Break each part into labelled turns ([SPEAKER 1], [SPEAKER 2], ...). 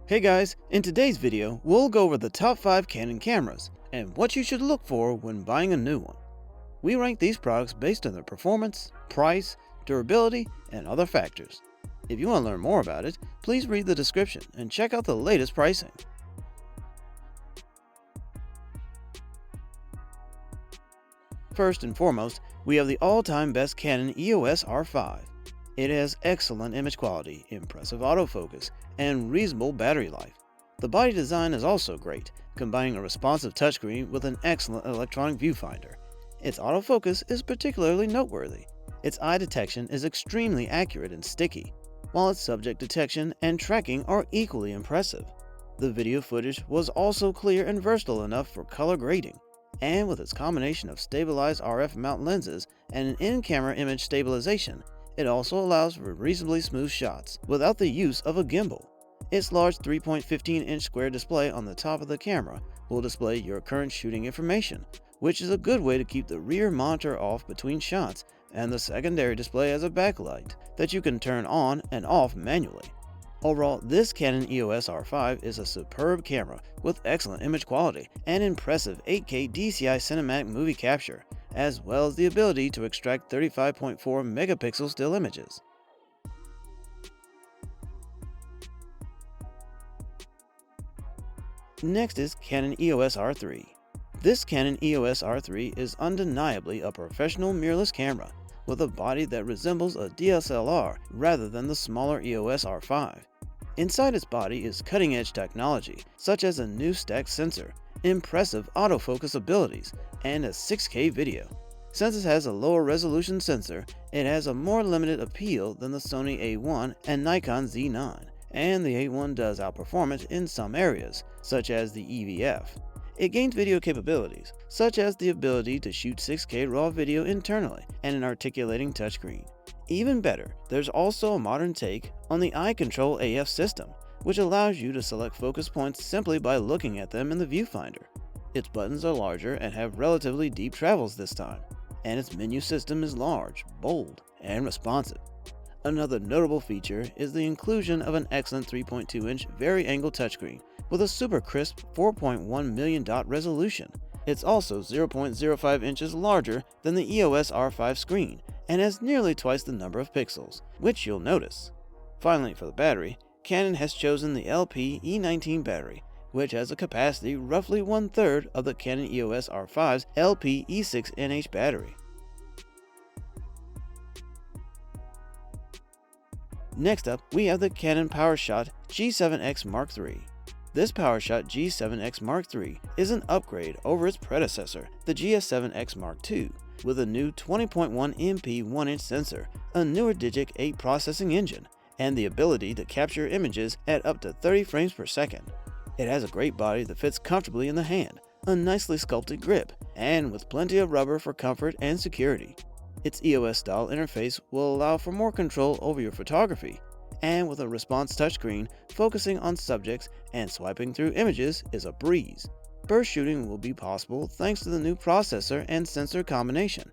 [SPEAKER 1] Hey guys, in today's video, we'll go over the top 5 Canon cameras and what you should look for when buying a new one. We rank these products based on their performance, price, durability, and other factors. If you want to learn more about it, please read the description and check out the latest pricing. First and foremost, we have the all-time best Canon EOS R5. It has excellent image quality, impressive autofocus, and reasonable battery life. The body design is also great, combining a responsive touchscreen with an excellent electronic viewfinder. Its autofocus is particularly noteworthy. Its eye detection is extremely accurate and sticky, while its subject detection and tracking are equally impressive. The video footage was also clear and versatile enough for color grading, and with its combination of stabilized RF mount lenses and an in-camera image stabilization, it also allows for reasonably smooth shots without the use of a gimbal. Its large 3.15-inch square display on the top of the camera will display your current shooting information, which is a good way to keep the rear monitor off between shots, and the secondary display has a backlight that you can turn on and off manually. Overall, this Canon EOS R5 is a superb camera with excellent image quality and impressive 8K DCI cinematic movie capture, as well as the ability to extract 35.4 megapixel still images. Next is Canon EOS R3. This Canon EOS R3 is undeniably a professional mirrorless camera with a body that resembles a DSLR rather than the smaller EOS R5. Inside its body is cutting-edge technology such as a new stacked sensor, impressive autofocus abilities, and a 6K video. Since it has a lower resolution sensor, it has a more limited appeal than the Sony A1 and Nikon Z9, and the A1 does outperform it in some areas, such as the EVF. It gains video capabilities, such as the ability to shoot 6K RAW video internally and an articulating touchscreen. Even better, there's also a modern take on the Eye Control AF system, which allows you to select focus points simply by looking at them in the viewfinder. Its buttons are larger and have relatively deep travels this time, and its menu system is large, bold, and responsive. Another notable feature is the inclusion of an excellent 3.2-inch vari-angle touchscreen with a super crisp 4.1 million dot resolution. It's also 0.05 inches larger than the EOS R5 screen and has nearly twice the number of pixels, which you'll notice. Finally, for the battery, Canon has chosen the LP E19 battery, which has a capacity roughly 1/3 of the Canon EOS R5's LP E6NH battery. Next up, we have the Canon PowerShot G7X Mark III. This PowerShot G7X Mark III is an upgrade over its predecessor, the GS7X Mark II, with a new 20.1 MP 1-inch sensor, a newer Digic 8 processing engine, and the ability to capture images at up to 30 frames per second. It has a great body that fits comfortably in the hand, a nicely sculpted grip, and with plenty of rubber for comfort and security. Its EOS-style interface will allow for more control over your photography, and with a response touchscreen, focusing on subjects and swiping through images is a breeze. Burst shooting will be possible thanks to the new processor and sensor combination.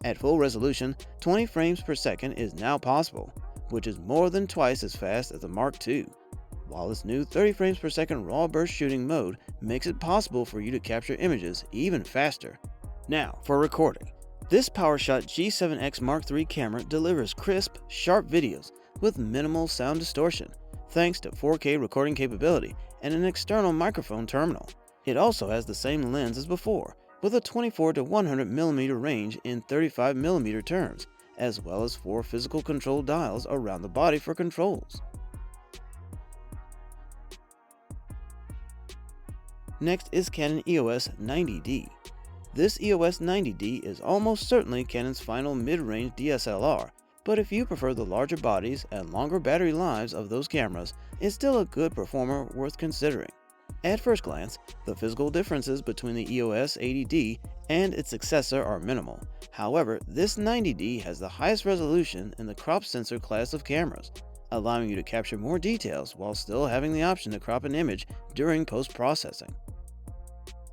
[SPEAKER 1] At full resolution, 20 frames per second is now possible, which is more than twice as fast as the Mark II, while its new 30 frames per second raw burst shooting mode makes it possible for you to capture images even faster. Now, for recording. This PowerShot G7X Mark III camera delivers crisp, sharp videos with minimal sound distortion, thanks to 4K recording capability and an external microphone terminal. It also has the same lens as before, with a 24 to 100mm range in 35mm terms, as well as 4 physical control dials around the body for controls. Next is Canon EOS 90D. This EOS 90D is almost certainly Canon's final mid-range DSLR, but if you prefer the larger bodies and longer battery lives of those cameras, it's still a good performer worth considering. At first glance, the physical differences between the EOS 80D and its successor are minimal. However, this 90D has the highest resolution in the crop sensor class of cameras, allowing you to capture more details while still having the option to crop an image during post-processing.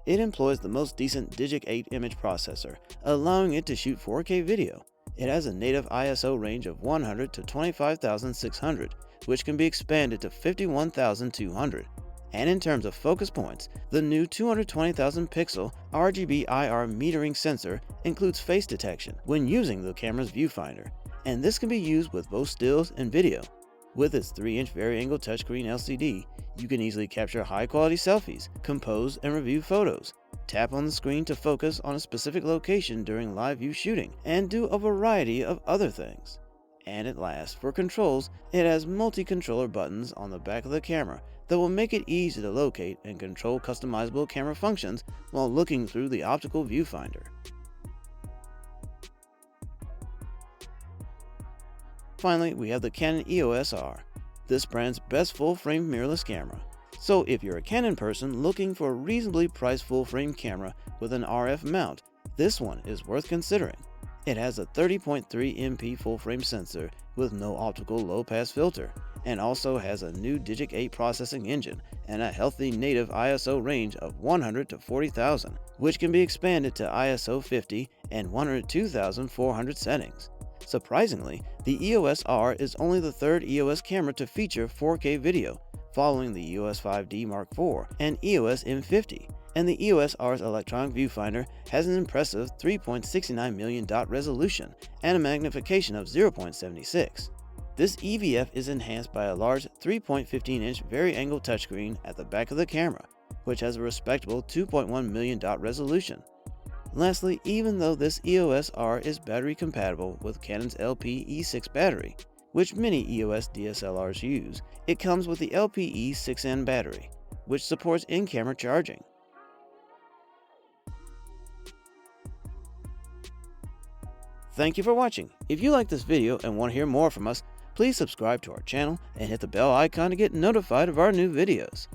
[SPEAKER 1] It employs the most decent Digic 8 image processor, allowing it to shoot 4K video. It has a native ISO range of 100 to 25,600 which can be expanded to 51,200. And in terms of focus points, the new 220,000 pixel RGB IR metering sensor includes face detection when using the camera's viewfinder, and this can be used with both stills and video. With its 3-inch vari-angle touchscreen LCD, you can easily capture high-quality selfies, compose and review photos, tap on the screen to focus on a specific location during live view shooting, and do a variety of other things. And at last, for controls, it has multi-controller buttons on the back of the camera that will make it easy to locate and control customizable camera functions while looking through the optical viewfinder. Finally, we have the Canon EOS R, this brand's best full-frame mirrorless camera. So if you're a Canon person looking for a reasonably priced full-frame camera with an RF mount, this one is worth considering. It has a 30.3 MP full-frame sensor with no optical low-pass filter, and also has a new Digic 8 processing engine and a healthy native ISO range of 100 to 40,000, which can be expanded to ISO 50 and 102,400 settings. Surprisingly, the EOS R is only the third EOS camera to feature 4K video, following the EOS 5D Mark IV and EOS M50, and the EOS R's electronic viewfinder has an impressive 3.69 million dot resolution and a magnification of 0.76. This EVF is enhanced by a large 3.15-inch vari-angle touchscreen at the back of the camera, which has a respectable 2.1 million dot resolution. Lastly, even though this EOS R is battery compatible with Canon's LP-E6 battery, which many EOS DSLRs use, it comes with the LP-E6N battery, which supports in-camera charging. Thank you for watching. If you like this video and want to hear more from us, please subscribe to our channel and hit the bell icon to get notified of our new videos.